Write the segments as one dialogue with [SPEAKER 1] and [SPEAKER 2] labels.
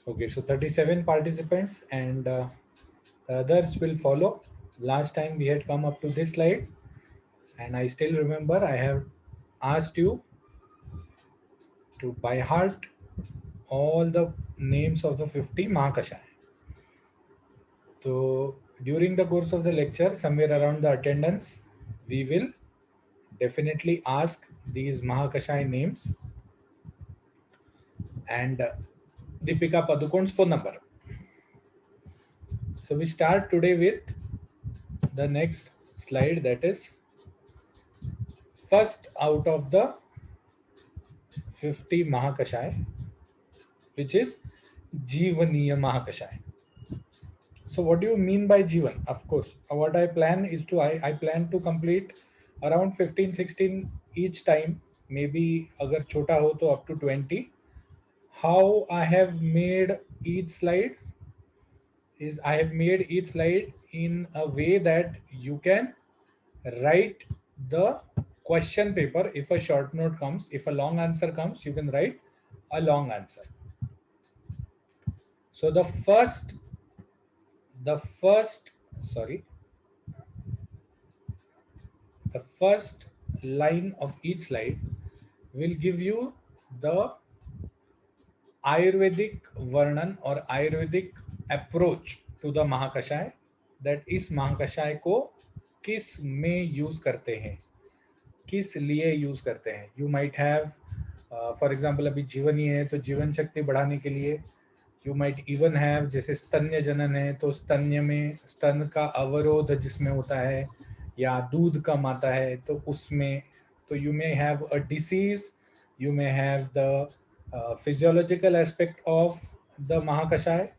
[SPEAKER 1] Okay, so 37 participants and the others will follow. Last time we had come up to this slide, and I still remember I have asked you to by heart all the names of the 50 Mahakashaya. So during the course of the lecture, somewhere around the attendance, we will definitely ask these Mahakashaya names and Deepika Padukone's phone number. So we start today with the next slide, that is first out of the 50 Mahakashaya, which is Jeevaniya Mahakashaya. So what do you mean by Jeevan? Of course, what I plan is I plan to complete around 15, 16 each time. Maybe agar chota ho to up to 20. How I have made each slide is I have made each slide in a way that you can write the question paper. If a short note comes, if a long answer comes, you can write a long answer. So the first sorry the first line of each slide will give you the Ayurvedic Varnan or Ayurvedic approach to the Mahakashaya, that इस महाकषाय को किस में use करते हैं, किस लिए use करते हैं. You might have for example अभी जीवनी है तो जीवन शक्ति बढ़ाने के लिए. यू माइट इवन हैव जैसे स्तन्य जनन है तो स्तन्य में स्तन का अवरोध जिसमें होता है या दूध कम आता है तो उसमें. तो you may have a disease, you may have the physiological aspect of the Mahakashaya.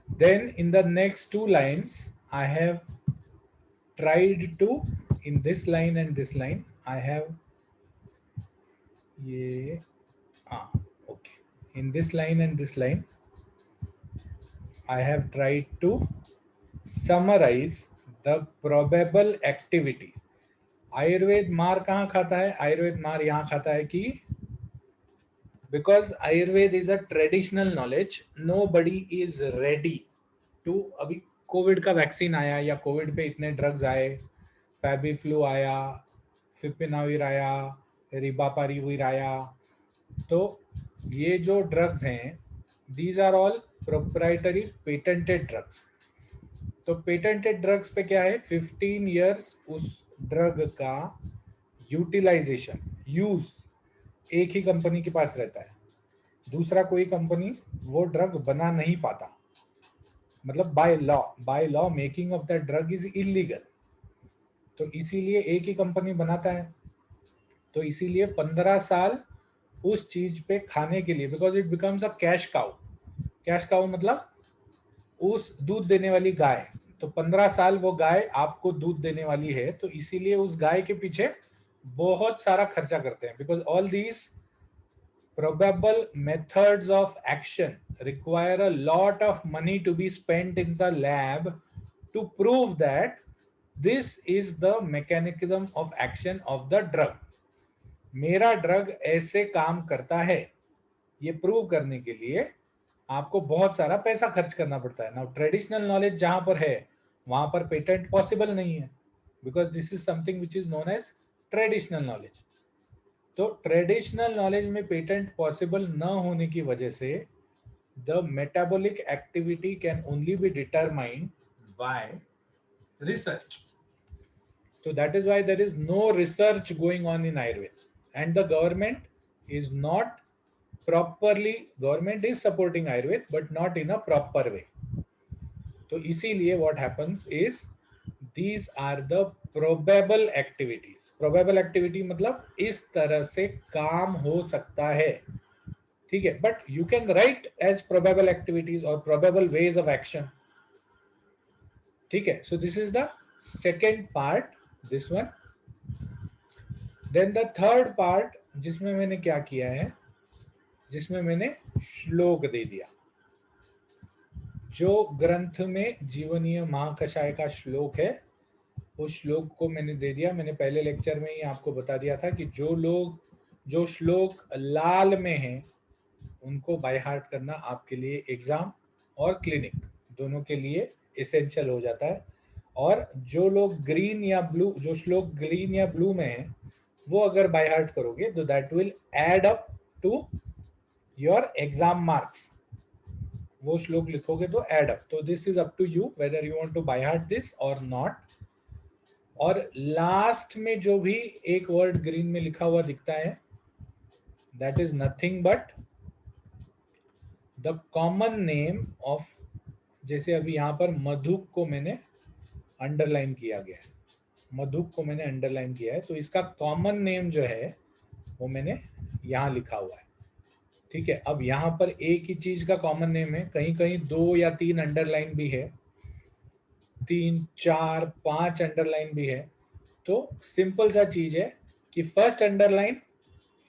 [SPEAKER 1] Then in the next two lines I have tried to, in this line and this line I have ये okay, in this line and this line I have tried to summarize the probable activity. Ayurveda मार कहाँ खाता है? आयुर्वेद मार यहाँ खाता है कि because Ayurveda is a traditional knowledge, nobody is ready to. अभी कोविड का वैक्सीन आया या कोविड पे इतने ड्रग्स आए, फैबी फ्लू आया, फिपिनाविर आया, रिबापारीविर आया, तो ये जो ड्रग्स हैं these are all proprietary patented drugs. तो पेटेंटेड ड्रग्स पे क्या है, 15 इयर्स उस ड्रग का यूटिलाइजेशन यूज एक ही कंपनी के पास रहता है, दूसरा कोई कंपनी वो ड्रग बना नहीं पाता. मतलब by law making of that drug is illegal. तो इसीलिए एक ही कंपनी बनाता है. तो इसीलिए 15 साल उस चीज पे खाने के लिए, because it becomes a cash cow. Cash cow मतलब उस दूध देने वाली गाय. तो 15 साल वो गाय आपको दूध देने वाली है, तो इसीलिए उस गाय के पीछे बहुत सारा खर्चा करते हैं. Because all these probable methods of action require a lot of money to be spent in the lab to prove that this is the mechanism of action of the drug. मेरा ड्रग ऐसे काम करता है, ये prove करने के लिए आपको बहुत सारा पैसा खर्च करना पड़ता है. नाउ ट्रेडिशनल नॉलेज जहां पर है वहां पर पेटेंट पॉसिबल नहीं है, because this is something which is known as traditional knowledge. तो ट्रेडिशनल नॉलेज में पेटेंट पॉसिबल न होने की वजह से the metabolic activity can only be determined by research. So that is why there is no research going on in Ayurveda, and the government is not properly, government is supporting Ayurveda but not in a proper way. तो इसीलिए what happens is these are the probable activities. probable activity मतलब इस तरह से काम हो सकता है, ठीक है. But you can write as probable activities or probable ways of action, ठीक है. So this is the second part, this one. Then the third part जिसमें मैंने क्या किया है, जिसमें मैंने श्लोक दे दिया. जो ग्रंथ में जीवनीय महाकषाय का श्लोक है उस श्लोक को मैंने दे दिया. मैंने पहले लेक्चर में ही आपको बता दिया था कि जो लोग जो श्लोक लाल में है उनको बाय हार्ट करना आपके लिए एग्जाम और क्लिनिक दोनों के लिए एसेंशियल हो जाता है। और जो लोग ग्रीन या ब्लू, जो श्लोक ग्रीन या ब्लू में है, वो अगर बाय हार्ट करोगे तो that will add up to your exam marks. वो श्लोक लिखोगे तो एड अप। तो this is up to you whether you want to by heart this और नॉट। और लास्ट में जो भी एक वर्ड ग्रीन में लिखा हुआ दिखता है, that is nothing but the common name of, जैसे अभी यहां पर मधुक को मैंने अंडरलाइन किया गया है, मधुक को मैंने अंडरलाइन किया है, तो इसका कॉमन नेम जो है वो मैंने यहां लिखा हुआ है। ठीक है, अब यहां पर एक ही चीज का कॉमन नेम है, कहीं कहीं 2 या 3 अंडरलाइन भी है, 3 4 5 अंडरलाइन भी है। तो सिंपल सा चीज है कि first underline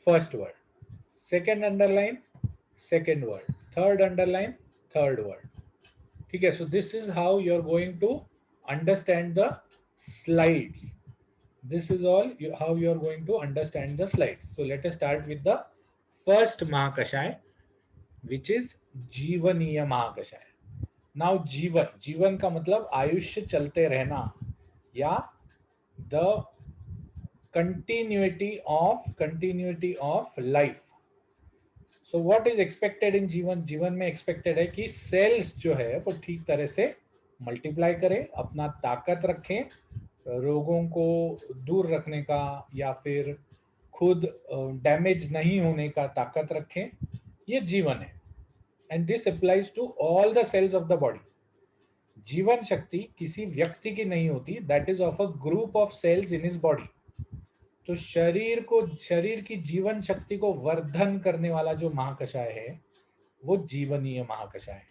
[SPEAKER 1] first word, second underline second word, third underline third word. ठीक है, so this is how you are going to understand the slides. This is all how you are going to understand the slides. So let us start with the first Mahakashay, which is जीवनीय महाकषाय। Now जीवन, जीवन का मतलब आयुष्य चलते रहना या the continuity of life. So what is expected in जीवन? जीवन में एक्सपेक्टेड है कि सेल्स जो है वो ठीक तरह से मल्टीप्लाई करें, अपना ताकत रखें, रोगों को दूर रखने का या फिर खुद डैमेज नहीं होने का ताकत रखें, ये जीवन है। And this applies to all the cells of the body. जीवन शक्ति किसी व्यक्ति की नहीं होती, that is of a group of cells in his body. तो शरीर की जीवन शक्ति को वर्धन करने वाला जो महाकषाय है वो जीवनीय महाकषाय है।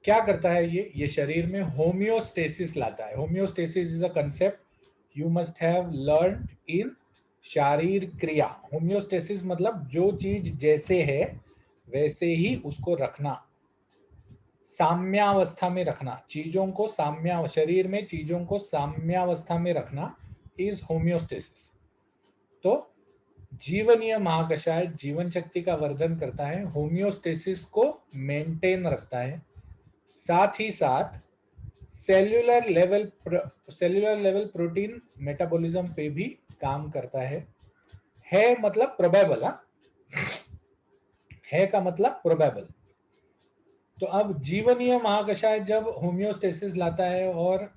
[SPEAKER 1] क्या करता है ये शरीर में होम्योस्टेसिस लाता है। Homeostasis is a concept you must have learn in शारीर क्रिया। होम्योस्टेसिस मतलब जो चीज जैसे है वैसे ही उसको रखना, साम्यावस्था में रखना, चीजों को शरीर में चीजों को साम्यावस्था में रखना इज होम्योस्टेसिस। तो जीवनीय महाकषाय जीवन शक्ति का वर्धन करता है, होम्योस्टेसिस को मेंटेन रखता है, साथ ही साथ सेल्यूलर लेवल प्रोटीन मेटाबॉलिज्म पे भी काम करता है मतलब प्रोबेबल, है का मतलब प्रोबेबल। तो अब जीवनीय महाकषाय जब होम्योस्टेसिस लाता है और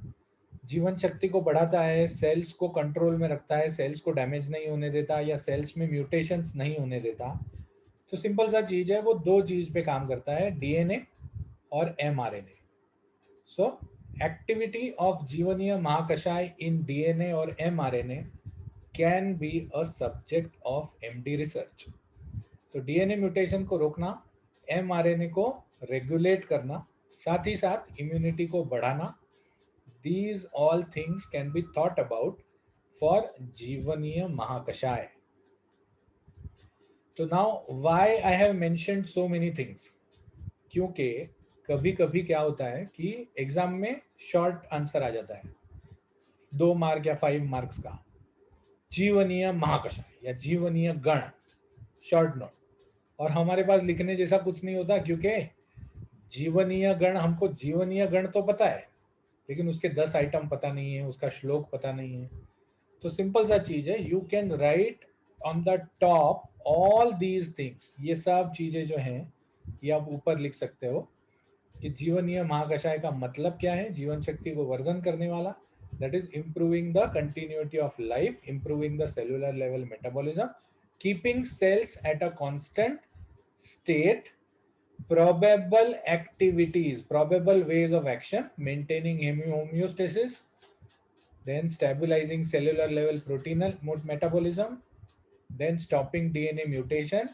[SPEAKER 1] जीवन शक्ति को बढ़ाता है, सेल्स को कंट्रोल में रखता है, सेल्स को डैमेज नहीं होने देता या सेल्स में म्यूटेशंस नहीं होने देता, तो सिंपल सा चीज है, वो दो चीज पे काम करता है, डीएनए और एमआरएनए। सो एक्टिविटी ऑफ जीवनीय महाकषाय इन डीएनए और mRNA can be a subject of MD research. तो डीएनए म्यूटेशन को रोकना, एमआरएनए को रेगुलेट करना, साथ ही साथ इम्यूनिटी को बढ़ाना, these all things can be thought about for जीवनीय महाकषाय। तो now why I have mentioned so many things, क्योंकि कभी कभी क्या होता है कि एग्जाम में शॉर्ट आंसर आ जाता है 2 मार्क या 5 मार्क्स का, जीवनीय महाकषाय या जीवनीय गण, शॉर्ट नोट, और हमारे पास लिखने जैसा कुछ नहीं होता, क्योंकि जीवनीय गण, हमको जीवनीय गण तो पता है लेकिन उसके 10 आइटम पता नहीं है, उसका श्लोक पता नहीं है। तो सिंपल सा चीज है, you can right on the top all these things. ये सब चीजें जो हैं ये आप ऊपर लिख सकते हो कि जीवनीय महाकषाय का मतलब क्या है, जीवन शक्ति को वर्धन करने वाला, that is improving the continuity of life, improving the cellular level metabolism, keeping cells at a constant state, probable activities, probable ways of action, maintaining homeostasis, then stabilizing cellular level protein metabolism, then stopping DNA mutation,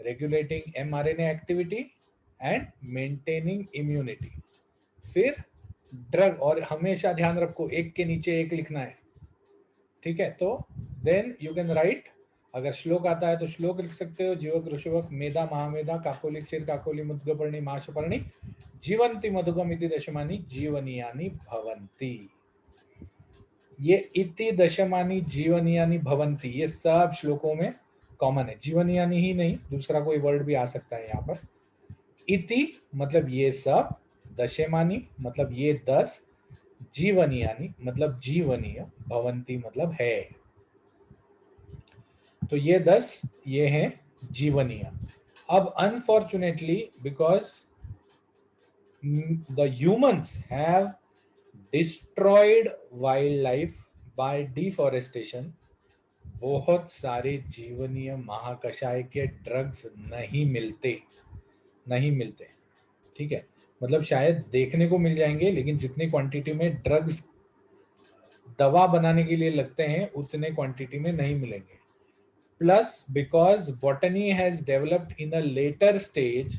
[SPEAKER 1] regulating mRNA activity and maintaining immunity। फिर drug, और हमेशा ध्यान रखो एक के नीचे एक लिखना है, ठीक है। तो देन यू कैन राइट, अगर श्लोक आता है तो श्लोक लिख सकते हो, जीवक ऋषभक मेधा महामेधा काकोली क्षीर काकोली मुद्गपर्णी माशपर्णी जीवंती मधुगम इति दशमानी जीवनीयानि भवंती। ये इति दशमानी जीवनीयानि भवंती, ये सब श्लोकों में कॉमन है, जीवन यानी ही नहीं, दूसरा कोई वर्ड भी आ सकता है यहाँ पर। इति मतलब ये सब, दशेमानी मतलब ये 10, जीवनीयानी मतलब जीवनीय, भवंती मतलब है। तो ये 10 ये हैं जीवनीय। अब unfortunately because the humans have destroyed wild life by deforestation, बहुत सारे जीवनीय महाकषाय के ड्रग्स नहीं मिलते। ठीक है, मतलब शायद देखने को मिल जाएंगे, लेकिन जितनी क्वांटिटी में ड्रग्स दवा बनाने के लिए लगते हैं उतने क्वांटिटी में नहीं मिलेंगे। Plus because botany has developed in a later stage,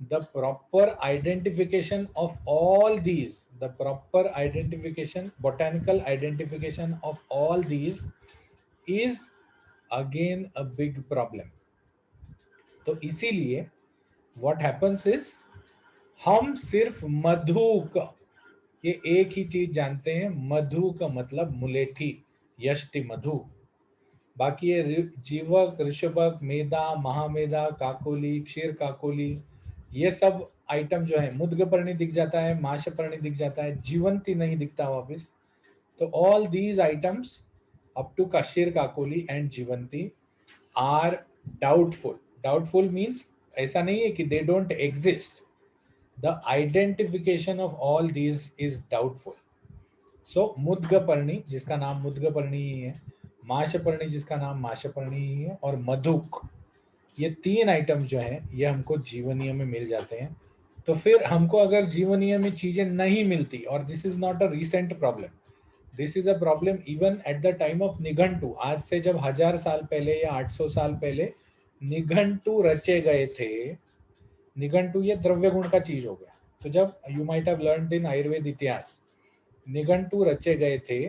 [SPEAKER 1] the proper identification of all these, the proper identification, botanical identification of all these is again a big problem. तो इसीलिए what happens is, हम सिर्फ मधु का ये एक ही चीज जानते हैं, मधु का मतलब मुलेठी, यष्टि मधु। बाकी ये जीवक, ऋषभक, मेधा, महामेधा, काकोली, क्षीर काकोली, ये सब आइटम जो है, मुद्गपर्णी दिख जाता है, माशपर्णी दिख जाता है, जीवंती नहीं दिखता वापस। तो all these items up to क्षीर काकोली एंड जीवंती आर डाउटफुल। डाउटफुल मीन्स ऐसा नहीं है कि they don't exist, the identification of all these is doubtful. So मुद्गपर्णी जिसका नाम मुद्गपर्णी ही है, माशपर्णी जिसका नाम माशपर्णी ही है, और मधुक, ये 3 आइटम जो है ये हमको जीवनीय में मिल जाते हैं। तो फिर हमको अगर जीवनीय में चीजें नहीं मिलती, और this is not a recent problem, this is a problem even at the time of Nighantu. आज से जब 1000 साल पहले या 800 साल पहले निघंटू रचे गए थे, निघंटू ये द्रव्य गुण का चीज हो गया। तो जब यू माइट हैव लर्नड इन आयुर्वेद इतिहास, निघंटू रचे गए थे,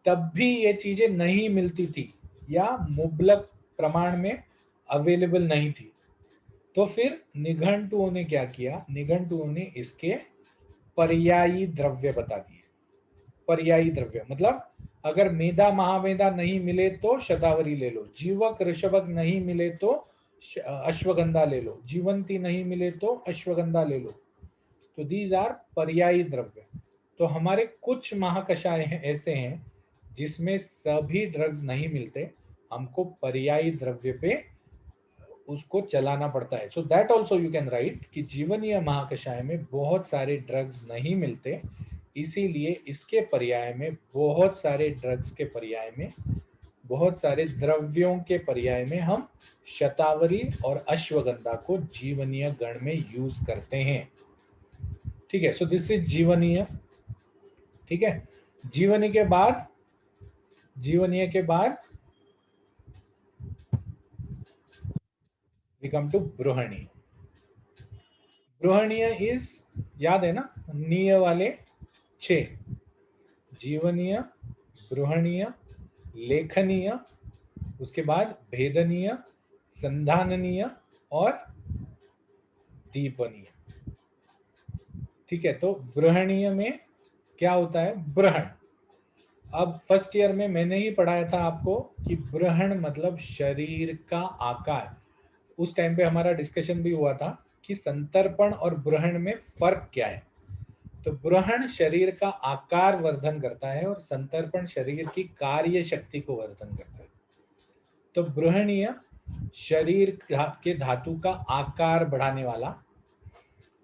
[SPEAKER 1] तब भी ये चीजें नहीं मिलती थी या मुबलक प्रमाण में अवेलेबल नहीं थी। तो फिर निघंटुओं ने क्या किया, निघंटुओं ने इसके पर्यायी द्रव्य बता दिए। पर्यायी द्रव्य मतलब अगर मेधा महामेधा नहीं मिले तो शतावरी ले लो, जीवक ऋषभक नहीं मिले तो अश्वगंधा ले लो, जीवंती नहीं मिले तो अश्वगंधा ले लो। तो दीज आर पर्यायी द्रव्य। तो हमारे कुछ महाकषाय हैं ऐसे हैं जिसमें सभी ड्रग्स नहीं मिलते, हमको पर्यायी द्रव्य पे उसको चलाना पड़ता है। So that also you can right कि जीवनीय महाकषाय में बहुत सारे ड्रग्स नहीं मिलते, इसीलिए इसके पर्याय में बहुत सारे ड्रग्स के पर्याय में, बहुत सारे द्रव्यों के पर्याय में हम शतावरी और अश्वगंधा को जीवनीय गण में यूज करते हैं। ठीक है, सो दिस इज जीवनीय। ठीक है, जीवनीय के बाद we come to बृहणीय। बृहणीय इज, याद है ना, नीय वाले 6, जीवनीय, बृहणीय, लेखनीय, उसके बाद भेदनीय, संधाननीय और दीपनीय। ठीक है, तो बृहणीय में क्या होता है, ब्रहण। अब फर्स्ट ईयर में मैंने ही पढ़ाया था आपको कि ब्रहण मतलब शरीर का आकार। उस टाइम पे हमारा डिस्कशन भी हुआ था कि संतर्पण और ब्रहण में फर्क क्या है। तो ब्रहण शरीर का आकार वर्धन करता है और संतर्पण शरीर की कार्य शक्ति को वर्धन करता है। तो बृहणीय शरीर के धातु का आकार बढ़ाने वाला।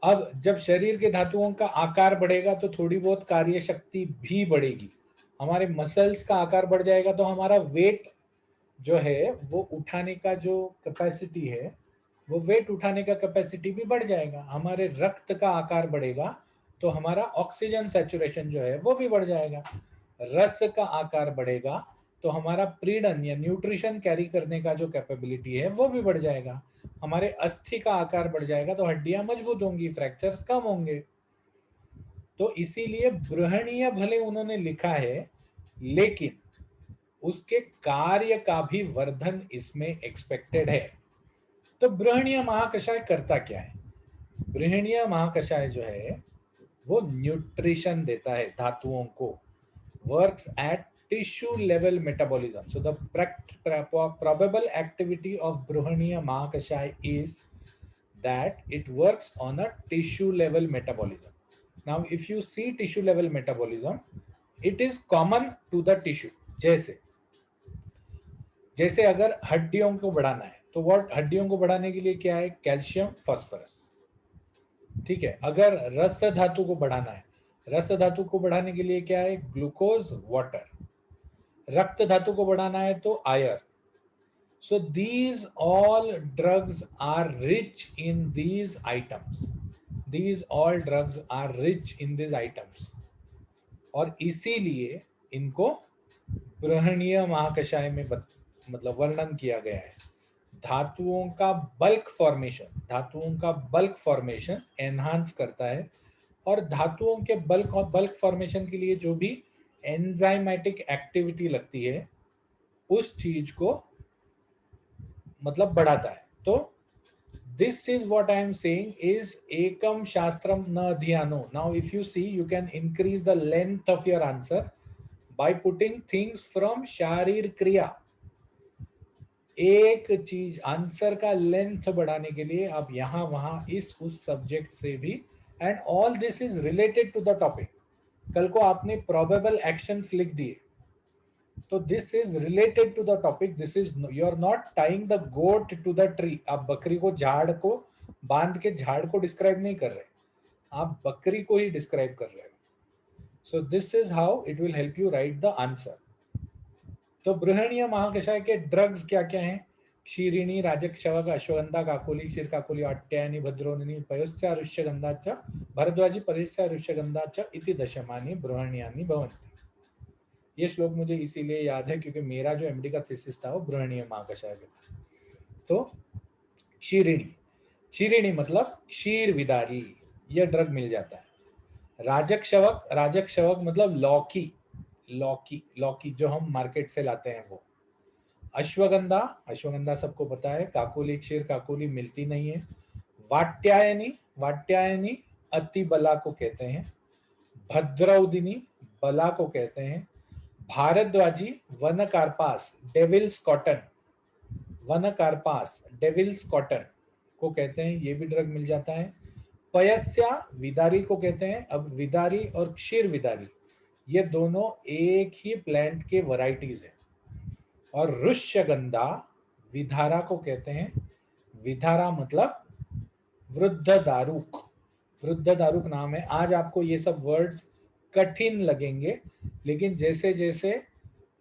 [SPEAKER 1] अब जब शरीर के धातुओं का आकार बढ़ेगा तो थोड़ी बहुत कार्य शक्ति भी बढ़ेगी। हमारे मसल्स का आकार बढ़ जाएगा तो हमारा वेट जो है वो उठाने का जो कैपेसिटी है, वो वेट उठाने का कैपेसिटी भी बढ़ जाएगा। हमारे रक्त का आकार बढ़ेगा तो हमारा ऑक्सीजन सैचुरेशन जो है वो भी बढ़ जाएगा। रस का आकार बढ़ेगा तो हमारा प्रीडन या न्यूट्रिशन कैरी करने का जो कैपेबिलिटी है वो भी बढ़ जाएगा। हमारे अस्थि का आकार बढ़ जाएगा तो हड्डियां मजबूत होंगी, फ्रैक्चर्स कम होंगे। तो इसीलिए बृहणीय भले उन्होंने लिखा है, लेकिन उसके कार्य का भी वर्धन इसमें एक्सपेक्टेड है। तो बृहणीय महाकषाय करता क्या है, बृहणीय महाकषाय जो है वो न्यूट्रिशन देता है धातुओं को, works at tissue level metabolism. So the probable activity of Bruhaniya Mahakashaya is that it works on a tissue level metabolism. Now if you see tissue level metabolism, it is common to the tissue. जैसे अगर हड्डियों को बढ़ाना है तो what हड्डियों को बढ़ाने के लिए क्या है? Calcium, phosphorus. ठीक है। अगर रस धातु को बढ़ाना है, रस धातु को बढ़ाने के लिए क्या है? Glucose, water. रक्त धातु को बढ़ाना है तो आयर। So these all drugs are rich in these items. These all drugs are rich in these items. और इसीलिए इनको बृहणीय महाकषाय में मतलब वर्णन किया गया है। धातुओं का बल्क फॉर्मेशन एनहांस करता है, और धातुओं के बल्क फॉर्मेशन के लिए जो भी एंजाइमेटिक एक्टिविटी लगती है उस चीज को मतलब बढ़ाता है। तो this is what I am saying is एकम शास्त्रम न अध्ययनो। Now if you see, you can increase the length of your answer by putting things from शारीर क्रिया। एक चीज आंसर का लेंथ बढ़ाने के लिए आप यहां वहां इस उस सब्जेक्ट से भी, and all this is related to the topic. कल को आपने प्रोबेबल एक्शंस लिख दिए तो this is related to the topic. This is, you are not tying the goat to the tree. आप बकरी को झाड़ को बांध के झाड़ को डिस्क्राइब नहीं कर रहे, आप बकरी को ही डिस्क्राइब कर रहे हो। सो this is how it will help you right the answer. तो बृहणीय महाकषाय के ड्रग्स क्या क्या हैं? क्षीरिणी, राजक, शवक, अश्वगंधा, काकोली, क्षीर काकोली, आट्यायनी, भद्रोनिनी, पयोस्य, अरुष्यगंधा च, भरद्वाजी, परेस्य, अरुष्यगंधा च इति दशमानि बृहणीयानि भवन्ति। ये श्लोक मुझे इसीलिए याद है क्योंकि मेरा जो एमडी का थीसिस था वो बृहणीय महाकषाय पे था। तो क्षीरिणी मतलब क्षीर विदारी, यह ड्रग मिल जाता है। राजक शवक मतलब लौकी जो हम मार्केट से लाते हैं वो। अश्वगंधा सबको पता है। काकोली, क्षीर काकोली मिलती नहीं है। वाट्यायनी अति बला को कहते हैं। भद्रौदिनी बला को कहते हैं। भारद्वाजी वन कार्पास डेविल्स कॉटन को कहते हैं, ये भी ड्रग मिल जाता है। पयस्या विदारी को कहते हैं। अब विदारी और क्षीर विदारी ये दोनों एक ही प्लांट के वैरायटीज हैं। और ऋष्यगंधा विधारा को कहते हैं। विधारा मतलब वृद्ध दारुक नाम है। आज आपको ये सब वर्ड्स कठिन लगेंगे, लेकिन जैसे जैसे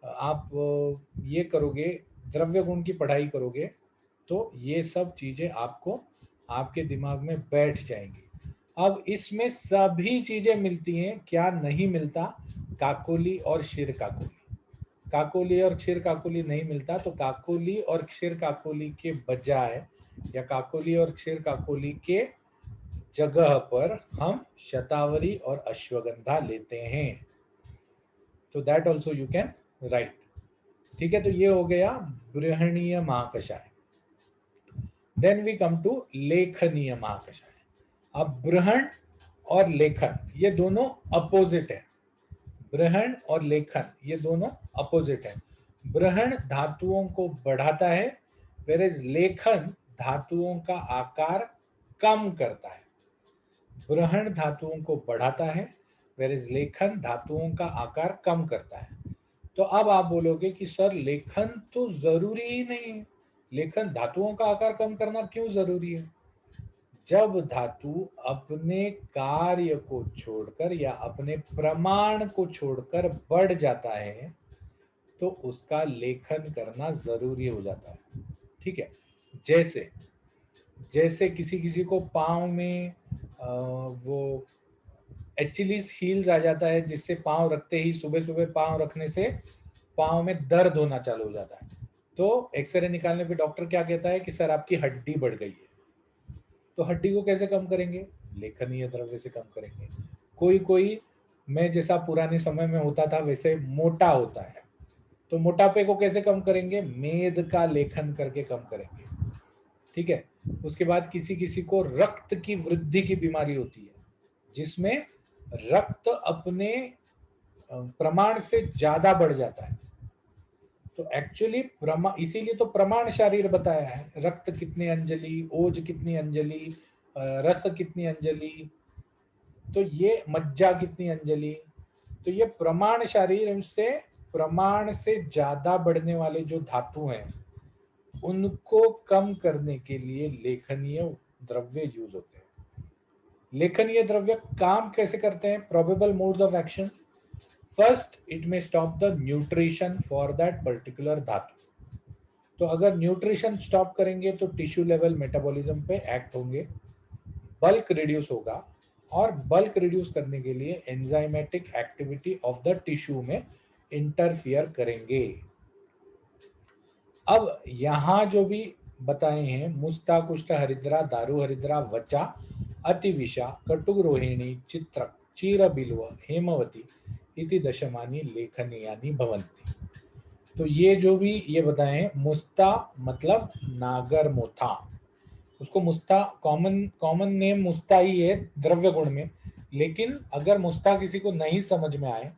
[SPEAKER 1] आप ये करोगे, द्रव्य गुण की पढ़ाई करोगे, तो ये सब चीजें आपको आपके दिमाग में बैठ जाएंगी। अब इसमें सभी चीजें मिलती हैं, क्या नहीं मिलता? काकोली और क्षीर काकोली। काकोली और क्षीर काकोली नहीं मिलता, तो काकोली और क्षीर काकोली के बजाय या काकोली और क्षीर काकोली के जगह पर हम शतावरी और अश्वगंधा लेते हैं। तो that also you can write. ठीक है, तो ये हो गया बृहणीय महाकषाय। देन वी कम टू लेखनीय महाकषाय। अब बृहण और लेखन ये दोनों अपोजिट है। बृहण और लेखन ये दोनों अपोजिट है। बृहण धातुओं को बढ़ाता है, वेरेज लेखन धातुओं का आकार कम करता है। बृहण धातुओं को बढ़ाता है, वेरेज लेखन धातुओं का आकार कम करता है। तो अब आप बोलोगे कि सर लेखन तो जरूरी ही नहीं है, लेखन धातुओं का आकार कम करना क्यों जरूरी है? जब धातु अपने कार्य को छोड़कर या अपने प्रमाण को छोड़कर बढ़ जाता है तो उसका लेखन करना जरूरी हो जाता है। ठीक है, जैसे किसी को पाँव में वो एचिलीस हील्स आ जाता है, जिससे पाँव रखते ही सुबह सुबह पाँव रखने से पाँव में दर्द होना चालू हो जाता है। तो एक्सरे निकालने पे डॉक्टर क्या कहता है कि सर आपकी हड्डी बढ़ गई है। तो हड्डी को कैसे कम करेंगे? लेखनीय द्रव्य से कम करेंगे। कोई मैं जैसा पुराने समय में होता था वैसे मोटा होता है, तो मोटापे को कैसे कम करेंगे? मेद का लेखन करके कम करेंगे। ठीक है, उसके बाद किसी को रक्त की वृद्धि की बीमारी होती है, जिसमें रक्त अपने प्रमाण से ज्यादा बढ़ जाता है। तो एक्चुअली इसीलिए तो प्रमाण शारीर बताया है, रक्त कितनी अंजलि, ओज कितनी अंजलि, रस कितनी अंजलि, तो ये मज्जा कितनी अंजलि, तो ये प्रमाण शारीर से, प्रमाण से ज्यादा बढ़ने वाले जो धातु हैं उनको कम करने के लिए लेखनीय द्रव्य यूज होते हैं। लेखनीय द्रव्य काम कैसे करते हैं? Probable modes of action, first it में stop the nutrition for that particular धातु। तो अगर न्यूट्रिशन स्टॉप करेंगे तो टिश्यू लेवल मेटाबॉलिज्म पे एक्ट होंगे, बल्क रिड्यूस होगा, और बल्क रिड्यूस करने के लिए enzymatic activity of the tissue में इंटरफियर करेंगे। अब यहां जो भी बताए हैं, मुस्ता, कुष्ठ, हरिद्रा, दारु हरिद्रा, वचा, अतिविषा, कटु रोहिणी, चित्रक, चीर बिल्व, हेमवती इति दशमानी लेखनीयानि भवन्ति। तो ये जो भी ये बताए हैं, मुस्ता मतलब नागर मोथा, उसको मुस्ता, कॉमन कॉमन नेम मुस्ता ही है द्रव्य गुण में, लेकिन अगर मुस्ता किसी को नहीं समझ में आए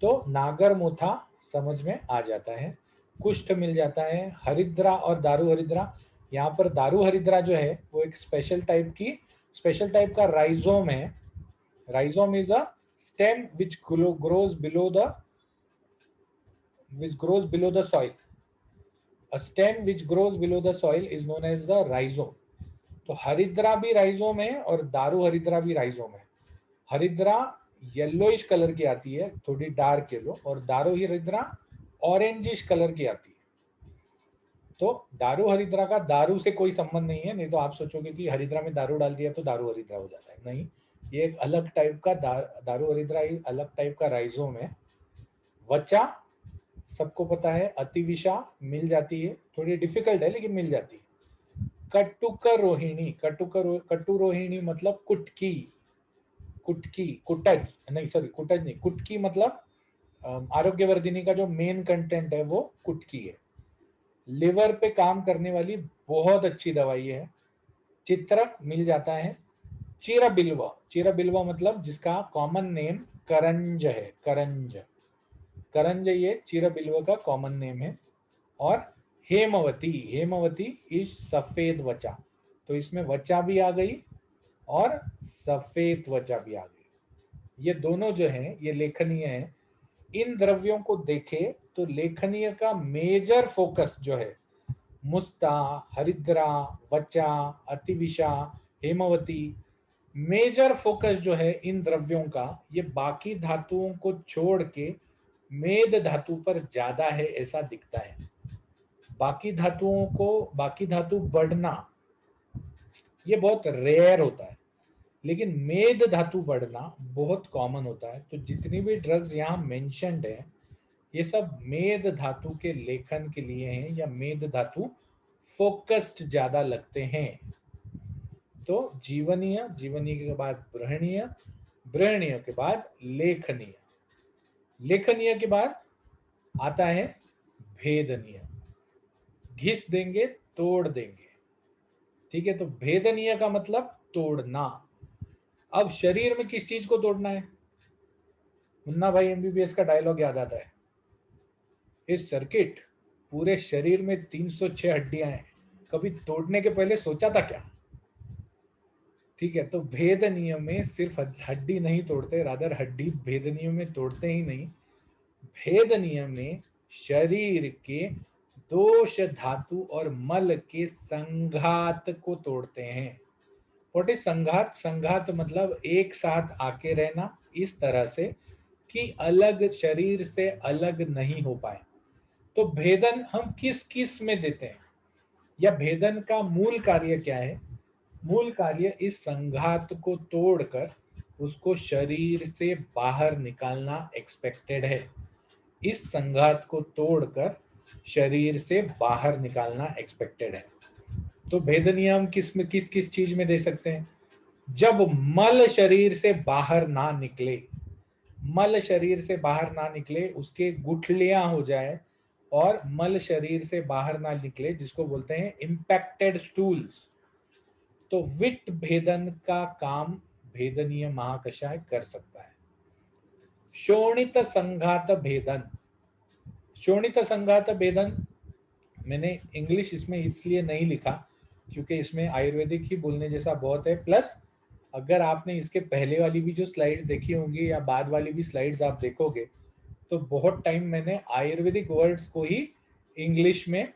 [SPEAKER 1] तो नागर मोथा समझ में आ जाता है। कुष्ठ मिल जाता है, हरिद्रा और दारू हरिद्रा, यहाँ पर दारू हरिद्रा जो है वो एक स्पेशल टाइप का राइजोम है। Rhizome is a stem which grows below the soil. A stem which grows below the soil is known as the rhizome. तो हरिद्रा भी राइजोम है और दारू हरिद्रा भी राइजोम है। हरिद्रा येलोइश कलर की आती है, थोड़ी डार्क येलो, और दारू हरिद्रा ऑरेंजिश कलर की आती है। तो दारू हरिद्रा का दारू से कोई संबंध नहीं है, नहीं तो आप सोचोगे कि हरिद्रा में दारू डाल दिया तो दारू हरिद्रा हो जाता है, नहीं, ये एक अलग टाइप का दारू हरिद्रा अलग टाइप का राइजोम है। वचा सबको पता है, अतिविषा मिल जाती है, थोड़ी डिफिकल्ट है लेकिन मिल जाती है। कटुक रोहिणी, कटु रोहिणी मतलब कुटकी, कुटज नहीं, सॉरी कुटज नहीं, कुटकी मतलब आरोग्यवर्धिनी का जो मेन कंटेंट है वो कुटकी है। लिवर पे काम करने वाली बहुत अच्छी दवाई है। चित्रक मिल जाता है। चीरा बिल्वा, चीरा बिल्वा मतलब जिसका कॉमन नेम करंज है, करंज, करंज ये चीरा बिल्वा का कॉमन नेम है। और हेमवती, हेमवती इज सफेद वचा, तो इसमें वचा भी आ गई और सफेद वचा भी आ गई। ये दोनों जो है ये लेखनीय है। इन द्रव्यों को देखे तो लेखनीय का मेजर फोकस जो है मुस्ता, हरिद्रा, वचा, अतिविषा, हेमवती, मेजर फोकस जो है इन द्रव्यों का ये बाकी धातुओं को छोड़ के मेद धातु पर ज्यादा है ऐसा दिखता है। बाकी धातुओं को, बाकी धातु बढ़ना ये बहुत रेयर होता है, लेकिन मेद धातु बढ़ना बहुत कॉमन होता है। तो जितनी भी ड्रग्स यहाँ मेंशन्ड है ये सब मेद धातु के लेखन के लिए हैं, या मेद धातु फोकस्ड ज्यादा लगते हैं। तो जीवनीय, जीवनीय के बाद बृहणीय, बृहणीय के बाद लेखनीय, लेखनीय के बाद आता है भेदनीय, घिस देंगे, तोड़ देंगे, ठीक है। तो भेदनीय का मतलब तोड़ना। अब शरीर में किस चीज को तोड़ना है? मुन्ना भाई एमबीबीएस का डायलॉग याद आता है, इस सर्किट पूरे शरीर में 306 हड्डियां हैं, कभी तोड़ने के पहले सोचा था क्या? ठीक है, तो भेदनीय में सिर्फ हड्डी नहीं तोड़ते, रादर हड्डी भेदनीय में तोड़ते ही नहीं, भेदनीय में शरीर के दोष धातु और मल के संघात को तोड़ते हैं। व्हाट इज संघात? संघात मतलब एक साथ आके रहना इस तरह से कि अलग, शरीर से अलग नहीं हो पाए। तो भेदन हम किस किस में देते हैं, या भेदन का मूल कार्य क्या है? मूल कार्य इस संघात को तोड़कर उसको शरीर से बाहर निकालना एक्सपेक्टेड है। इस संघात को तोड़कर शरीर से बाहर निकालना एक्सपेक्टेड है। तो भेदनीय हम किस में, किस किस चीज में दे सकते हैं? जब मल शरीर से बाहर ना निकले, मल शरीर से बाहर ना निकले, उसके गुठलियां हो जाए और मल शरीर से बाहर ना निकले, जिसको बोलते हैं इंपैक्टेड स्टूल्स, तो विट भेदन का काम भेदनीय महाकषाय कर सकता है। शोणित संघात भेदन। शोणित संघात भेदन मैंने इंग्लिश इसमें इसलिए नहीं लिखा क्योंकि इसमें आयुर्वेदिक ही बोलने जैसा बहुत है, प्लस अगर आपने इसके पहले वाली भी जो स्लाइड्स देखी होंगी या बाद वाली भी स्लाइड्स आप देखोगे तो बहुत टाइम मैंने आयुर्वेदिक वर्ड्स को ही इंग्लिश में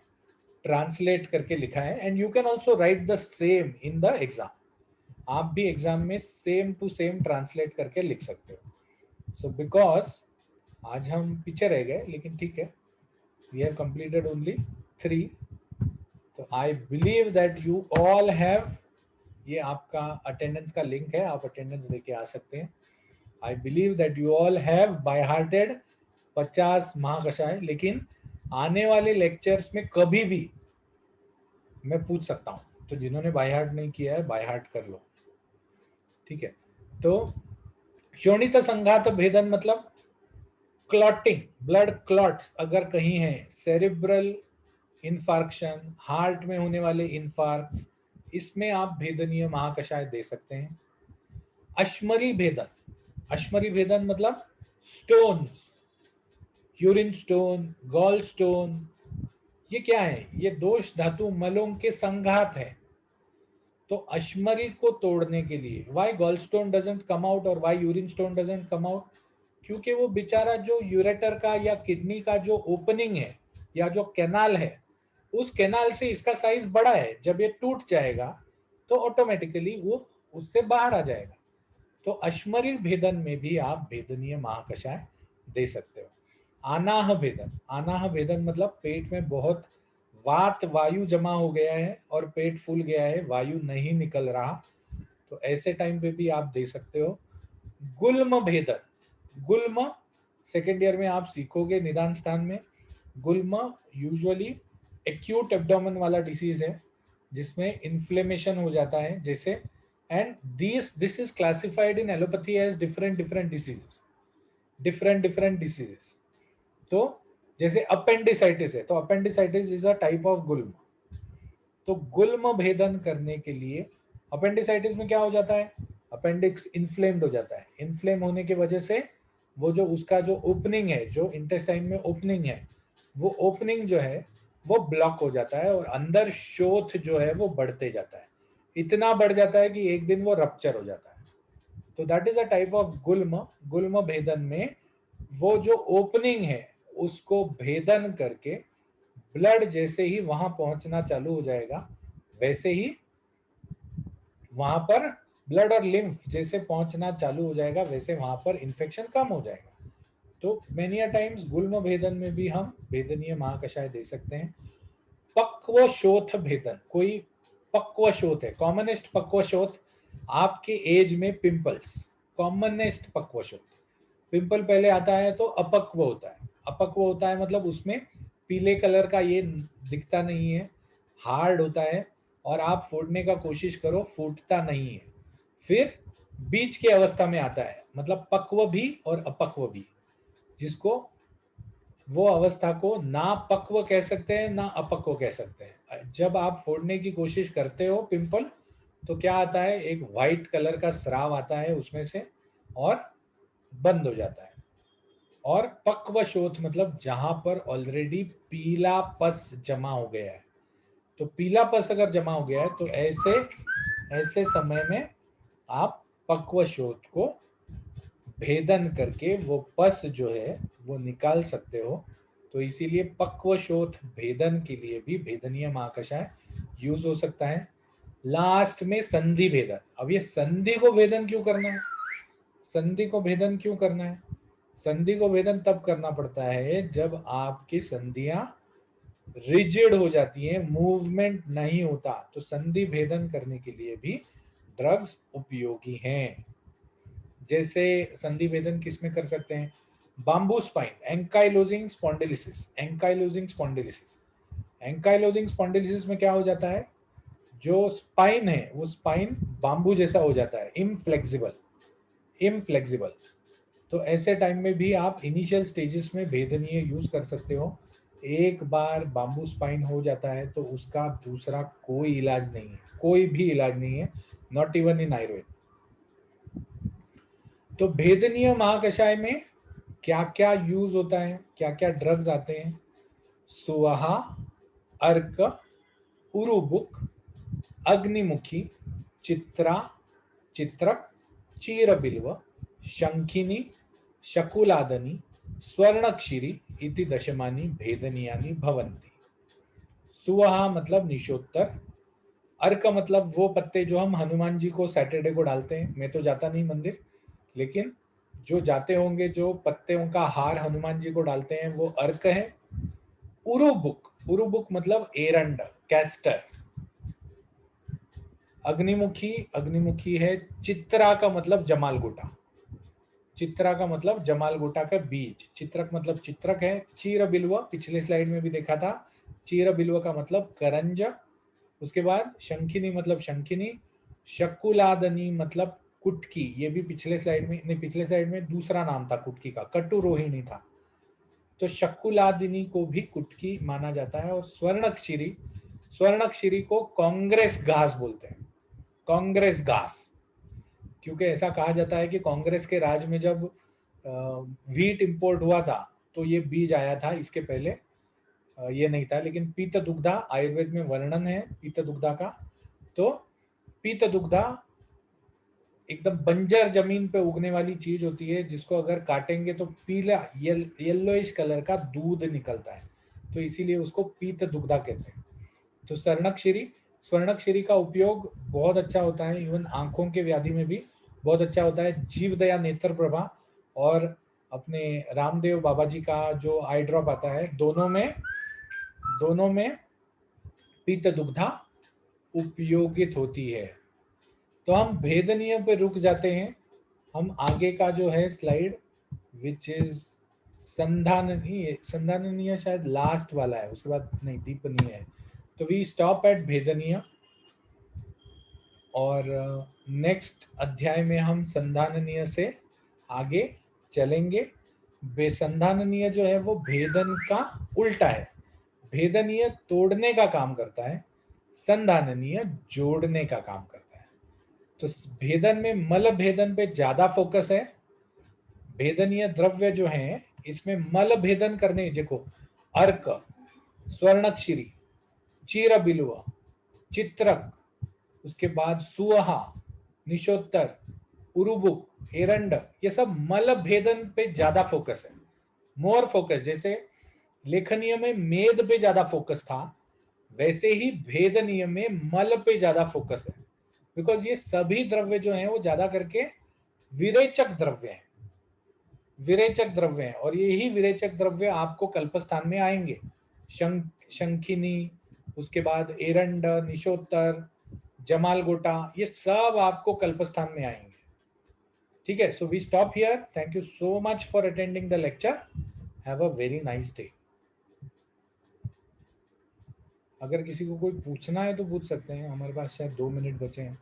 [SPEAKER 1] ट्रांसलेट करके लिखा है। And you can also right the same in the exam, आप भी एग्जाम में सेम टू सेम ट्रांसलेट करके लिख सकते हो। सो बिकॉज आज हम पीछे रह गए, लेकिन ठीक है, वी हैव कंप्लीटेड ओनली 3। तो I believe that you all have, ये आपका अटेंडेंस का लिंक है, आप अटेंडेंस लेके आ सकते हैं। I believe that you all have by hearted 50 महाकषाय, लेकिन आने वाले लेक्चर्स में कभी भी मैं पूछ सकता हूं, तो जिन्होंने बाय हार्ट नहीं किया है बाय हार्ट कर लो, ठीक है। तो शोणित संघात भेदन मतलब क्लॉटिंग, ब्लड क्लॉट्स अगर कहीं है, सेरिब्रल इंफार्क्शन, हार्ट में होने वाले इंफार्क्ट, इसमें आप भेदनीय महाकषाय दे सकते हैं। अश्मरी भेदन, अश्मरी भेदन मतलब stone, urine stone, gall stone, ये क्या है? ये दोष धातु मलों के संघात है। तो अश्मरी को तोड़ने के लिए, why gall stone doesn't come out और why urine stone doesn't come out, क्योंकि वो बेचारा जो यूरेटर का या किडनी का जो ओपनिंग है या जो कैनाल है, उस कैनाल से इसका साइज बड़ा है, जब ये टूट जाएगा तो ऑटोमेटिकली वो उससे बाहर आ जाएगा। तो अश्मरी भेदन में भी आप भेदनीय महाकषाय दे सकते हो। आनाह भेदन, आनाह भेदन मतलब पेट में बहुत वात वायु जमा हो गया है और पेट फूल गया है, वायु नहीं निकल रहा, तो ऐसे टाइम पे भी आप दे सकते हो। गुल्म भेदन, गुल्म सेकेंड ईयर में आप सीखोगे निदान स्थान में। गुल्म यूजुअली एक्यूट एब्डोमेन वाला डिसीज है जिसमें इन्फ्लेमेशन हो जाता है जैसे, and this is classified in allopathy as different different diseases, different different diseases. तो जैसे अपेंडिसाइटिस है, तो appendicitis is a type of गुल्म। तो गुल्म भेदन करने के लिए, अपेंडिसाइटिस में क्या हो जाता है, अपेंडिक्स इन्फ्लेम्ड हो जाता है, इन्फ्लेम होने की वजह से वो जो उसका जो ओपनिंग है, जो इंटेस्टाइन में ओपनिंग है, वो ओपनिंग जो है वो ब्लॉक हो जाता है और अंदर शोथ जो है वो बढ़ते जाता है, इतना बढ़ जाता है कि एक दिन वो रप्चर हो जाता है। तो that is a type of गुल्म। गुल्म भेदन में वो जो ओपनिंग है उसको भेदन करके ब्लड जैसे ही वहां पहुंचना चालू हो जाएगा, वैसे ही वहां पर ब्लड और लिम्फ जैसे पहुंचना चालू हो जाएगा, वैसे वहां पर इंफेक्शन कम हो जाएगा। तो मेनी अ टाइम्स गुल्म भेदन में भी हम भेदनीय महाकषाय दे सकते हैं। पक्व शोथ भेदन, कोई पक्व शोथ है, कॉमनेस्ट पक्व शोथ, आपके एज में पिंपल्स, कॉमनेस्ट पक्व शोथ। पिंपल पहले आता है तो अपक्व होता है, अपक्व होता है मतलब उसमें पीले कलर का ये दिखता नहीं है, हार्ड होता है और आप फोड़ने का कोशिश करो फूटता नहीं है। फिर बीच की अवस्था में आता है, मतलब पक्व भी और अपक्व भी, जिसको वो अवस्था को ना पक्व कह सकते हैं ना अपक्व कह सकते हैं। जब आप फोड़ने की कोशिश करते हो पिंपल, तो क्या आता है, एक व्हाइट कलर का स्राव आता है उसमें से और बंद हो जाता है। और पक्व शोथ मतलब जहां पर ऑलरेडी पीला पस जमा हो गया है। तो पीला पस अगर जमा हो गया है तो ऐसे ऐसे समय में आप पक्व शोथ को भेदन करके वो पस जो है वो निकाल सकते हो। तो इसीलिए पक्व शोथ भेदन के लिए भी भेदनीय महाकषाय यूज हो सकता है। लास्ट में संधि भेदन। अब ये संधि को भेदन क्यों करना है, संधि को भेदन क्यों करना है? संधि को भेदन तब करना पड़ता है जब आपकी संधियां रिजिड हो जाती हैं, मूवमेंट नहीं होता, तो संधि भेदन करने के लिए भी ड्रग्स उपयोगी हैं। जैसे संधि भेदन किस में कर सकते हैं? Bamboo spine, ankylosing spondylitis, ankylosing spondylitis. Ankylosing spondylitis में क्या हो जाता है, जो स्पाइन है वो स्पाइन बाम्बू जैसा हो जाता है, इनफ्लेक्सिबल, इनफ्लेक्सिबल। तो ऐसे टाइम में भी आप इनिशियल स्टेजेस में भेदनीय यूज कर सकते हो। एक बार बाम्बू स्पाइन हो जाता है तो उसका दूसरा कोई इलाज नहीं है, कोई भी इलाज नहीं है, नॉट इवन इन आयुर्वेद। तो भेदनीय महाकषाय में क्या क्या यूज होता है, क्या क्या ड्रग्स आते हैं? सुवहा, अर्क, उरुबुक, अग्निमुखी, चित्रा, चित्रक, चीरबिल्व, शंखिनी, शकुलादनी, स्वर्णक्षिरी इति दशमानी भेदनीयानि भवन्ति। सुवहा मतलब निशोत्तर, अर्क मतलब वो पत्ते जो हम हनुमान जी को सैटरडे को डालते हैं। मैं तो जाता नहीं मंदिर, लेकिन जो जाते होंगे, जो पत्तों का हार हनुमान जी को डालते हैं, वो अर्क है। उरुबुक, उरुबुक मतलब एरंड, कैस्टर। अग्निमुखी, अग्निमुखी है। चित्रा का मतलब जमालगोटा, चित्रा का मतलब जमालगोटा का बीज। चित्रक मतलब चित्रक है। चीर बिल्व पिछले स्लाइड में भी देखा था, चीर बिल्व का मतलब करंज। उसके बाद शंखिनी मतलब शंखिनी। शकुलादनी मतलब कुटकी, ये भी पिछले स्लाइड में नहीं, पिछले स्लाइड में दूसरा नाम था कुटकी का, कटुरोहिणी था। तो शकुलादिनी को भी कुटकी माना जाता है। और स्वर्णक्षिरी, स्वर्णक्षिरी को कांग्रेस घास बोलते हैं, कांग्रेस घास। क्योंकि ऐसा कहा जाता है कि कांग्रेस के राज में जब व्हीट इंपोर्ट हुआ था, तो ये बीज आया था। इसके पहले ये नहीं था। लेकिन पीत दुग्धा, आयुर्वेद में वर्णन है पीत दुग्धा का। तो पीत दुग्धा एकदम बंजर जमीन पे उगने वाली चीज होती है, जिसको अगर काटेंगे तो पीला येलोइश कलर का दूध निकलता है, तो इसीलिए उसको पीत दुग्धा कहते हैं। तो स्वर्णक्षिरी, स्वर्णक्षिरी का उपयोग बहुत अच्छा होता है, इवन आंखों के व्याधि में भी बहुत अच्छा होता है। जीवदया नेत्र प्रभा और अपने रामदेव बाबा जी का जो आई ड्रॉप आता है, दोनों में पीत दुग्धा उपयोगित होती है। तो हम भेदनीय पे रुक जाते हैं। हम आगे का जो है स्लाइड, विच इज संधाननीय, संधाननीय शायद लास्ट वाला है, उसके बाद नहीं, दीपनीय है। तो वी स्टॉप एट भेदनीय, और नेक्स्ट अध्याय में हम संधाननीय से आगे चलेंगे। बेसंधाननीय जो है वो भेदन का उल्टा है। भेदनीय तोड़ने का काम करता है, संधाननीय जोड़ने का काम करता है। तो भेदन में मल भेदन पे ज्यादा फोकस है। भेदनीय द्रव्य जो हैं इसमें मल भेदन करने, देखो, अर्क, स्वर्णक्षिरी, चीर बिल्व, चित्रक, उसके बाद सुहा, निशोत्तर, उरुबुक, एरंड, ये सब मल भेदन पे ज्यादा फोकस है, मोर फोकस। जैसे लेखनीय में मेद पे ज्यादा फोकस था, वैसे ही भेदनीय में मल पे ज्यादा फोकस है। बिकॉज ये सभी द्रव्य जो हैं वो ज्यादा करके विरेचक द्रव्य हैं, विरेचक द्रव्य हैं। और यही विरेचक द्रव्य आपको कल्पस्थान में आएंगे। शंखिनी, उसके बाद एरंड, निशोत्तर, जमालगोटा, ये सब आपको कल्पस्थान में आएंगे। ठीक है, so we stop here. Thank you so much for attending the lecture. Have a very nice day. अगर किसी को कोई पूछना है तो पूछ सकते हैं, हमारे पास शायद 2 मिनट बचे हैं।